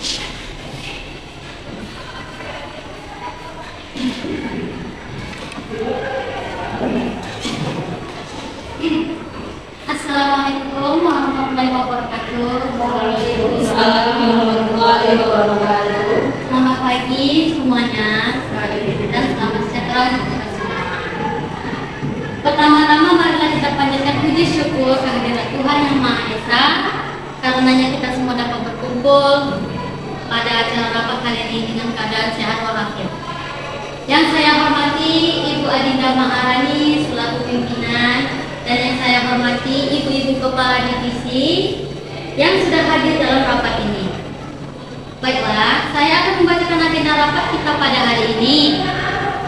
Assalamualaikum warahmatullahi wabarakatuh. Waalaikumsalam warahmatullahi wabarakatuh. Selamat pagi semuanya dan selamat sejahtera untuk kita semua. Pertama-tama marilah kita panjatkan puji syukur kehadirat Tuhan Yang Maha Esa, karenanya kita semua dapat berkumpul pada acara rapat kali ini dengan keadaan sehat walafiat. Yang saya hormati Ibu Adinda Maharani selaku pimpinan, dan yang saya hormati ibu-ibu kepala divisi yang sudah hadir dalam rapat ini. Baiklah, saya akan membacakan agenda rapat kita pada hari ini,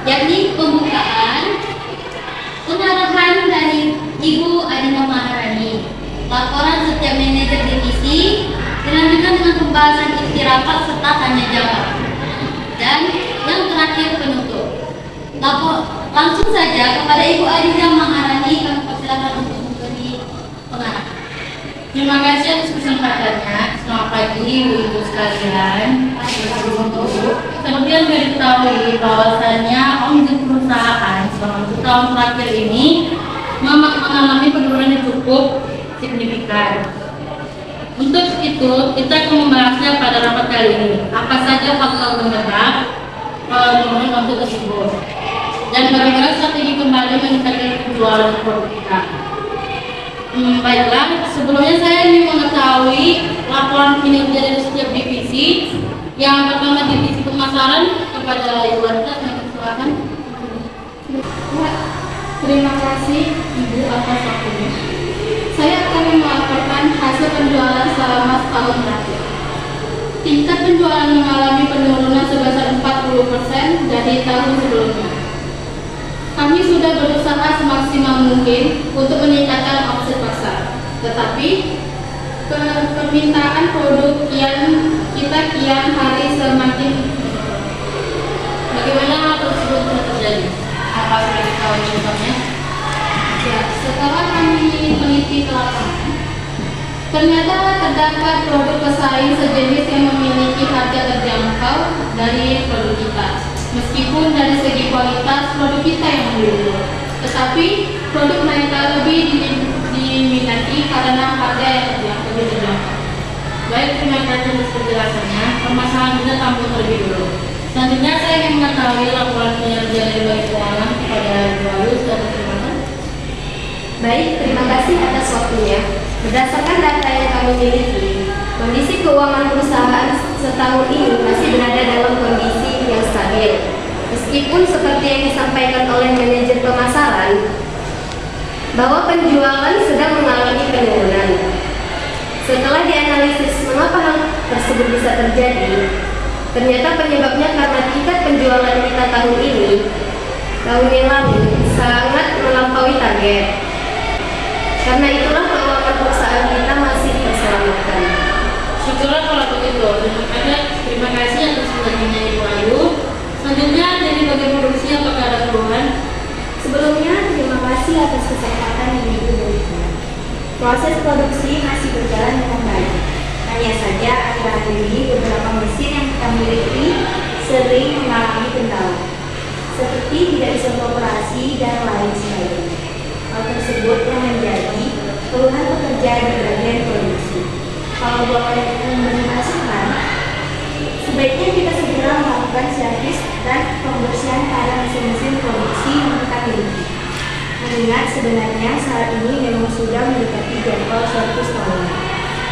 yakni pembukaan, pengarahan dari Ibu Adinda Maharani, laporan setiap manajer divisi, dilanjutkan dengan pembahasan inti rapat serta tanya jawab, dan yang terakhir penutup. Langsung saja kepada Ibu Adinda Maharani kami persilakan untuk memberi pengarahan. Terima kasih atas kesempatannya. Selamat pagi ibu-ibu sekalian. Seperti yang sudah diketahui bahwasannya omset perusahaan selama 1 tahun terakhir ini mengalami penurunan yang cukup signifikan. Untuk itu kita akan membahasnya pada rapat kali ini. Apa saja faktor penyebab penurunan omset tersebut dan bagaimana strategi kembali meningkatkan penjualan produk kita. Baiklah, sebelumnya saya ingin mengetahui laporan kinerja dari setiap divisi. Yang pertama divisi pemasaran, kepada Ibu Adinda, saya persilakan. Terima kasih Ibu atas waktunya. Saya akan melaporkan hasil penjualan selama setahun terakhir. Tingkat penjualan mengalami penurunan sebesar 40% dari tahun sebelumnya. Kami sudah berusaha semaksimal mungkin untuk meningkatkan omset pasar, tetapi permintaan produk yang kita kian hari semakin menurun. Bagaimana hal tersebut bisa terjadi? Apa sudah diketahui contohnya? Ya, setelah kami meneliti ke lapangan, ternyata terdapat produk pesaing sejenis yang memiliki harga terjangkau dari produk kita. Meskipun dari segi kualitas produk kita yang unggul, tetapi produk mereka lebih diminati karena harga yang lebih terjangkau. Baik, terima kasih atas penjelasannya. Permasalahan kita tampung terlebih dulu. Selanjutnya saya ingin mengetahui laporan kinerja dari bagian keuangan kepada Ibu Ayu. Silakan. Baik, terima kasih atas waktunya. Berdasarkan data yang kami miliki, kondisi keuangan perusahaan setahun ini masih berada dalam kondisi yang stabil. Meskipun seperti yang disampaikan oleh manajer pemasaran, bahwa penjualan sedang mengalami penurunan. Setelah dianalisis mengapa hal tersebut bisa terjadi, ternyata penyebabnya karena tingkat penjualan kita tahun yang lalu sangat melampaui target. Karena itulah keuangan perusahaan kita masih terselamatkan. Syukurlah kalau begitu. Terima kasih atas penjelasannya Ibu Ayu. Selanjutnya dari bagian produksi, apakah ada keluhan? Sebelumnya, terima kasih atas kesempatan yang diberikan. Proses produksi masih berjalan dengan baik. Hanya saja akhir-akhir ini beberapa mesin yang kita miliki sering mengalami kendala, seperti tidak bisa beroperasi dan lain sebagainya. Hal tersebut yang menjadi keluhan pekerja di bagian produksi. Kalau boleh memberi masukan, sebaiknya kita segera melakukan servis dan pembersihan pada mesin-mesin produksi yang kita miliki. Mengingat sebenarnya saat ini memang sudah mendekati jadwal servis tahunan.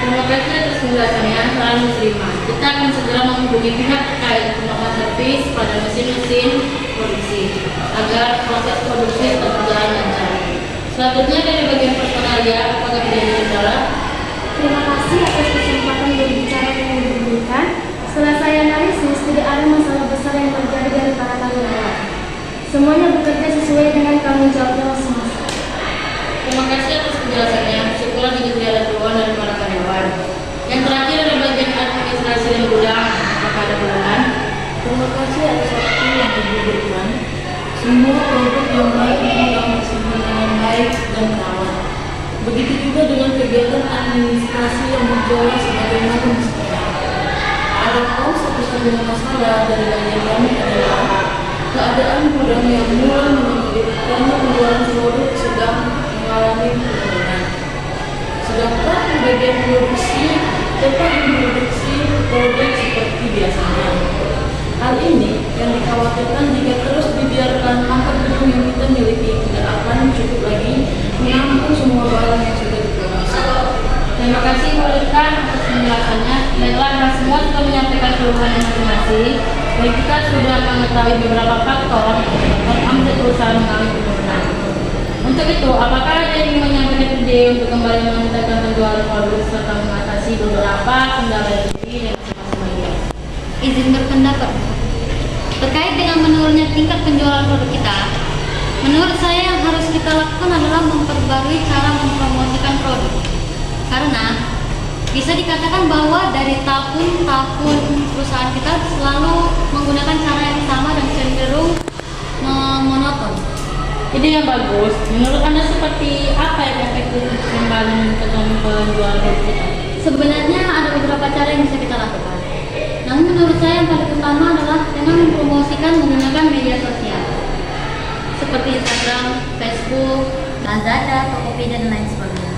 Terima kasih atas penjelasannya. Salam diterima. Kita akan segera menghubungi pihak terkait untuk melakukan servis pada mesin-mesin produksi agar proses produksi tetap berjalan lancar. Selanjutnya dari bagian personalia, apakah tidak ada kendala? Terima kasih atas kesempatan berbicara yang diberikan. Setelah saya analisis, tidak ada masalah besar yang terjadi dari para karyawan. Semuanya bekerja sesuai dengan tanggung jawabnya masing-masing. Terima kasih atas penjelasannya. Syukurlah tidak ada keluhan dari para karyawan. Yang terakhir ada bagian administrasi dan gudang. Apakah ada keluhan? Terima kasih atas waktu yang diberikan. Semua produk yang baik dipegang dengan baik dan terawat. Begitu juga dengan kegiatan administrasi yang berjalan sebagaimana mestinya. Adapun satu-satunya masalah dari bagian kami adalah keadaan gudang yang mulai menyempit karena penjualan produk sedang mengalami penurunan. Sedangkan di bagian produksi tetap memproduksi produk seperti biasanya. Hal ini yang dikhawatirkan jika terus dibiarkan, maka gedung yang kita miliki tidak akan cukup lagi menampung semua barang yang sudah diproduksi. Terima kasih Bu Rika atas penjelasannya. Baiklah, semua sudah menyampaikan keluhannya masing-masing. Baik, kita sudah mengetahui beberapa faktor omset perusahaan mengalami penurunan. Untuk itu, apakah ada yang ingin menyampaikan ide untuk kembali meningkatkan penjualan produk serta mengatasi beberapa kendala ini dan masing-masing bagian? Izin berpendapat, Bu. Terkait dengan menurunnya tingkat penjualan produk kita, menurut saya yang harus kita lakukan adalah memperbarui cara mempromosikan produk. Karena bisa dikatakan bahwa dari tahun-tahun perusahaan kita selalu menggunakan cara yang sama dan cenderung monoton. Ide yang bagus. Menurut Anda seperti apa yang efektif untuk kembali meningkatkan penjualan produk kita? Sebenarnya ada beberapa cara yang bisa kita lakukan. Namun menurut saya yang paling utama adalah dengan mempromosikan menggunakan media sosial seperti Instagram, Facebook, Lazada, Tokopedia, dan lain sebagainya.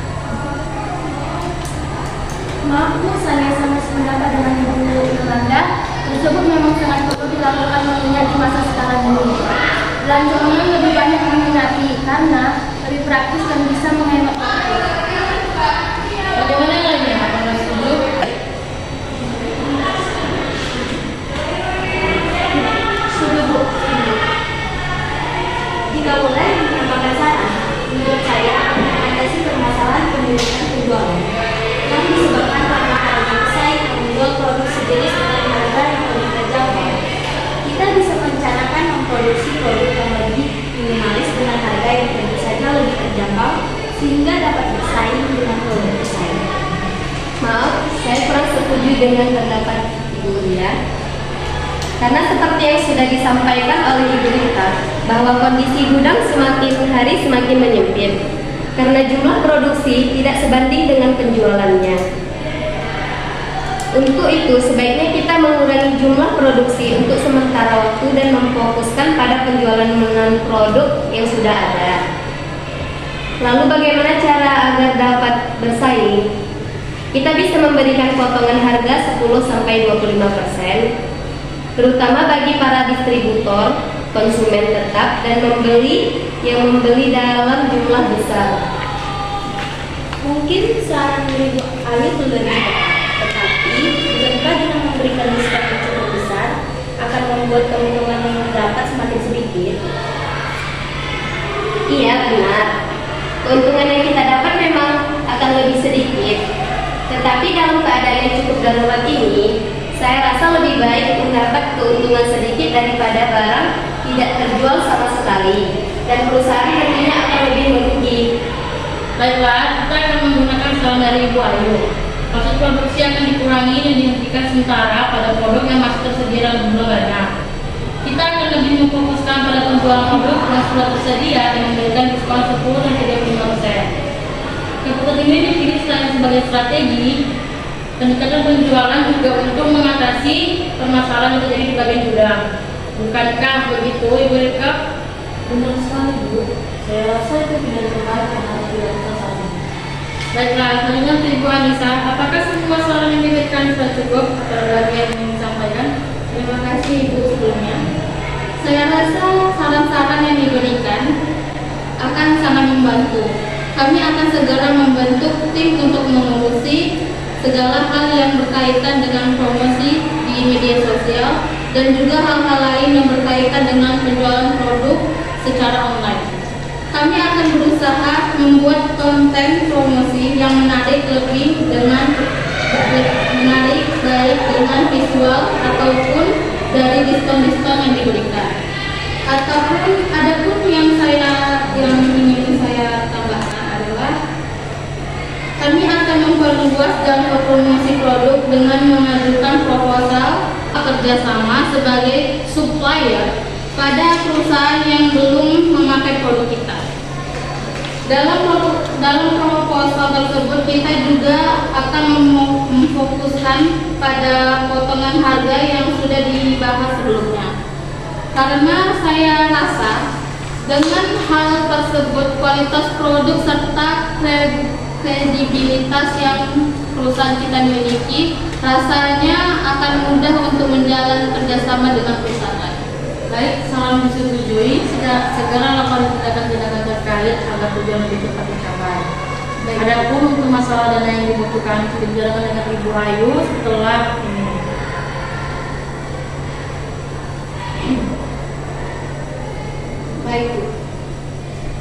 Maaf Bu, saya sama sependapat dengan Ibu Yolanda. Tersebut memang sangat perlu dilakukan mengingat di masa sekarang ini. Belanja online lebih banyak diminati karena lebih praktis dan bisa menghemat waktu. Bagaimana yang lainnya? Apakah setuju? Setuju Bu. Jika boleh menambahkan saran, menurut saya mengatasi permasalahan penurunan penjualan yang disebabkan karena adanya pesaing yang menjual produk sejenis dengan harga yang lebih terjangkau. Kita bisa merencanakan memproduksi produk yang lebih minimalis dengan harga yang tentu saja lebih terjangkau sehingga dapat bersaing dengan produk pesaing. Maaf, saya kurang setuju dengan pendapat Ibu Ria. Karena seperti yang sudah disampaikan oleh Ibu Rita, bahwa kondisi gudang semakin hari semakin menyempit. Karena jumlah produksi tidak sebanding dengan penjualannya. Untuk itu, sebaiknya kita mengurangi jumlah produksi untuk sementara waktu dan memfokuskan pada penjualan dengan produk yang sudah ada. Lalu bagaimana cara agar dapat bersaing? Kita bisa memberikan potongan harga 10-25%, terutama bagi para distributor, konsumen tetap, dan membeli yang membeli dalam jumlah besar. Mungkin saran dari Bu Ayu lebih tepat, tetapi bukankah dengan memberikan diskon yang cukup besar akan membuat keuntungan yang didapat semakin sedikit? Iya, benar. Keuntungan yang kita dapat memang akan lebih sedikit. Tetapi dalam keadaan yang cukup darurat ini, saya rasa lebih baik mendapat keuntungan sedikit daripada barang tidak terjual sama sekali dan perusahaan nantinya akan lebih merugi. Baiklah, kita akan menggunakan saran dari Ibu Ayu. Proses produksi akan dikurangi dan dihentikan sementara pada produk yang masih tersedia dalam jumlah banyak. Kita akan lebih memfokuskan pada penjualan produk yang sudah tersedia dan memberikan diskon 10-35%. Keputusan ini dipilih sebagai strategi peningkatan penjualan juga untuk mengatasi permasalahan yang terjadi di bagian gudang. Bukankah begitu, Ibu Rika? Benar sekali Bu, saya rasa itu tidak terbaik yang harus dilakukan saat ini. Baiklah, selanjutnya Ibu Anissa, apakah semua saran yang diberikan sudah cukup atau ada lagi yang ingin disampaikan? Terima kasih Ibu sebelumnya. Saya rasa saran-saran yang diberikan akan sangat membantu. Kami akan segera membentuk tim untuk mengurusi segala hal yang berkaitan dengan promosi di media sosial dan juga hal-hal lain yang berkaitan dengan penjualan produk secara online. Kami akan berusaha membuat konten promosi yang menarik lebih dengan menarik baik dengan visual ataupun dari diskon-diskon yang diberikan. Ataupun adapun yang ingin saya tambahkan adalah kami akan memperluas dan mempromosi produk dengan mengajukan proposal kerjasama sebagai supplier pada perusahaan yang belum memakai produk kita. Dalam proposal tersebut kita juga akan memfokuskan memfokuskan pada potongan harga yang sudah dibahas sebelumnya. Karena saya rasa dengan hal tersebut kualitas produk serta kredibilitas yang perusahaan kita miliki rasanya akan mudah untuk menjalin kerjasama dengan perusahaan lain. Baik, salam disetujui. Segera lakukan tindakan-tindakan terkait agar tujuan lebih cepat tercapai. Adapun untuk masalah dana yang dibutuhkan, kita bicarakan dengan Ibu Ayu setelah ini. Baik, Bu.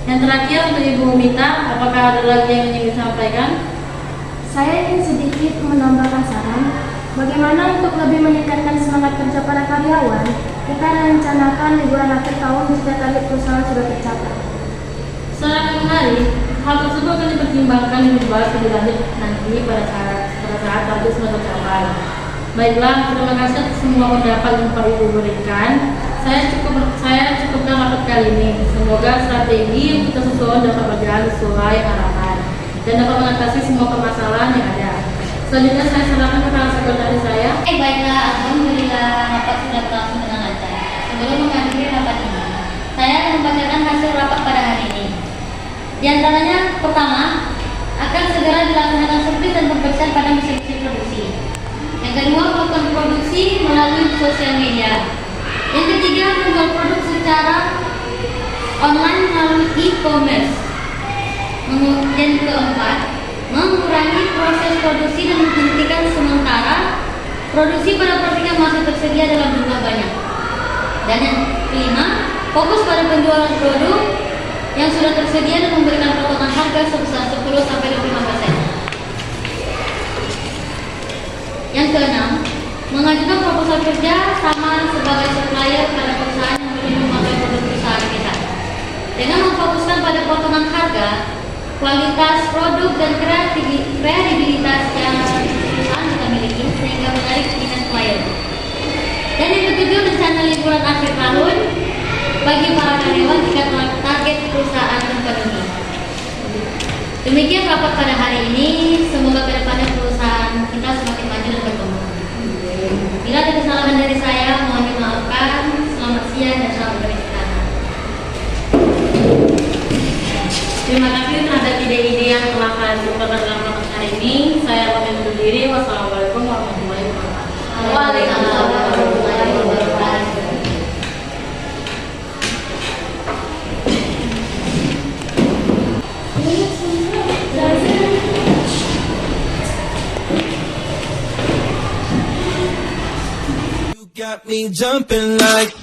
Yang terakhir untuk Ibu Mita, apakah ada lagi yang ingin disampaikan? Saya ingin sedikit menambahkan saran. Bagaimana untuk lebih meningkatkan semangat kerja para karyawan, kita rencanakan liburan akhir tahun jika target perusahaan sudah tercapai. Sangat menarik. Hal tersebut akan dipertimbangkan dan dibahas lebih lanjut nanti pada saat target sudah tercapai. Baiklah, terima kasih atas semua pendapat yang Pak Ibu berikan. Saya cukupkan rapat kali ini. Semoga strategi yang kita susun dapat berjalan sesuai harapan dan dapat mengatasi semua permasalahan yang ada. Selanjutnya saya serahkan kepada sekretaris saya. Baiklah, alhamdulillah rapat sudah berlangsung dengan lancar. Sebelum mengakhiri rapat ini, saya akan membacakan hasil rapat pada hari ini. Di antaranya, pertama, akan segera dilaksanakan servis dan pembersihan pada mesin-mesin produksi. Yang kedua, melakukan produksi melalui sosial media. Yang ketiga, menjual produk secara online melalui e-commerce. Yang keempat, mengurangi proses produksi dan menghentikan sementara produksi pada produk yang masih tersedia dalam jumlah banyak. Dan yang kelima, fokus pada penjualan produk yang sudah tersedia dan memberikan potongan harga sebesar 10-25%. Yang keenam, mengajukan proposal kerja sama sebagai supplier pada perusahaan yang belum memakai produk perusahaan kita. Dengan memfokuskan pada potongan harga, kualitas produk dan kredibilitas yang perusahaan kita miliki sehingga menarik minat klien. Dan yang ketujuh, rencana liburan akhir tahun bagi para karyawan jika target perusahaan terpenuhi. Demikian rapat pada hari ini. Semoga kedepannya perusahaan kita semakin maju dan berkembang. Bila ada kesalahan dari saya, mohon dimaafkan. Selamat siang dan selamat beristirahat. Terima kasih terhadap ide-ide yang telah kalian sampaikan dalam rapat hari ini. Saya pamit undur diri. Wassalamualaikum warahmatullahi wabarakatuh. Waalaikumsalam warahmatullahi wabarakatuh. You got me jumping like